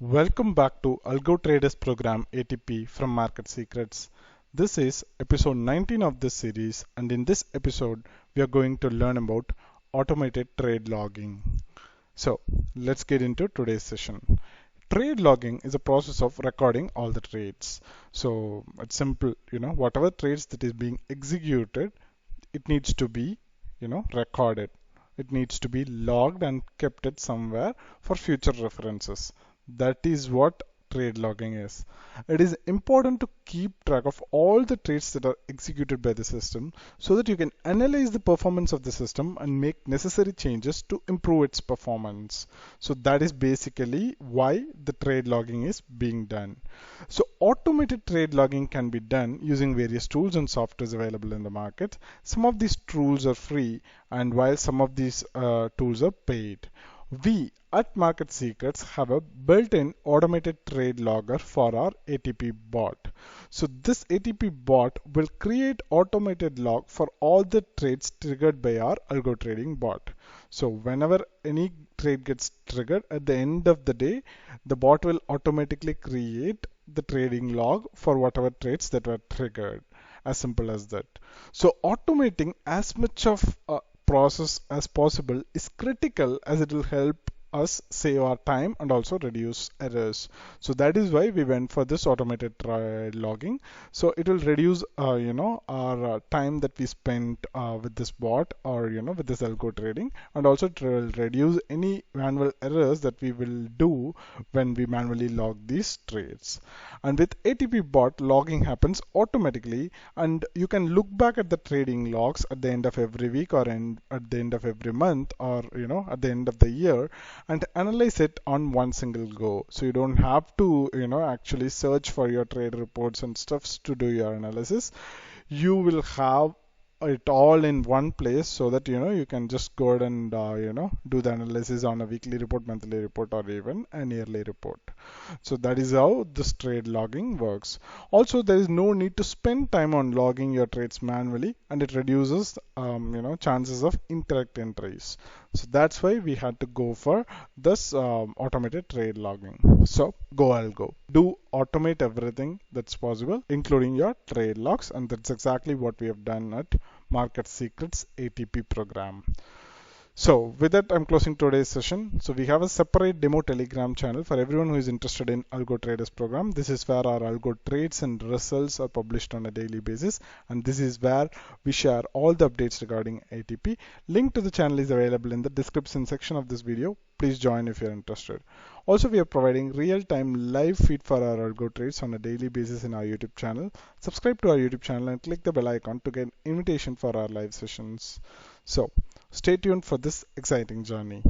Welcome back to Algo Traders Program ATP from Market Secrets. This is episode 19 of this series, and in this episode, we are going to learn about automated trade logging. So, let's get into today's session. Trade logging is a process of recording all the trades. So, it's simple, whatever trades that is being executed, it needs to be, recorded. It needs to be logged and kept it somewhere for future references. That is what trade logging is. It is important to keep track of all the trades that are executed by the system so that you can analyze the performance of the system and make necessary changes to improve its performance. So that is basically why the trade logging is being done. So automated trade logging can be done using various tools and softwares available in the market. Some of these tools are free, and while some of these tools are paid. We at Market Secrets have a built-in automated trade logger for our ATP bot. So this ATP bot will create automated log for all the trades triggered by our algo trading bot. So whenever any trade gets triggered at the end of the day, the bot will automatically create the trading log for whatever trades that were triggered. As simple as that. So automating as much of process as possible is critical, as it will help us save our time and also reduce errors. So that is why we went for this automated trade logging. So it will reduce our time that we spent with this bot or with this algo trading, and also it will reduce any manual errors that we will do when we manually log these trades. And with ATP bot, logging happens automatically, and you can look back at the trading logs at the end of every week or at the end of every month, or at the end of the year, and analyze it on one single go. So you don't have to actually search for your trade reports and stuffs to do your analysis. You will have it all in one place, so that you can just go ahead and do the analysis on a weekly report, monthly report, or even an yearly report. So that is how this trade logging works. Also, there is no need to spend time on logging your trades manually, and it reduces chances of incorrect entries. So that's why we had to go for this automated trade logging. So go algo. Do automate everything that's possible, including your trade logs, and that's exactly what we have done at Market Secrets ATP program. So with that, I'm closing today's session. So we have a separate demo Telegram channel for everyone who is interested in Algo Traders program. This is where our algo trades and results are published on a daily basis, and this is where we share all the updates regarding ATP. Link to the channel is available in the description section of this video. Please join if you're interested. Also, we are providing real-time live feed for our algo trades on a daily basis in our YouTube channel. Subscribe to our YouTube channel and click the bell icon to get invitation for our live sessions. So stay tuned for this exciting journey.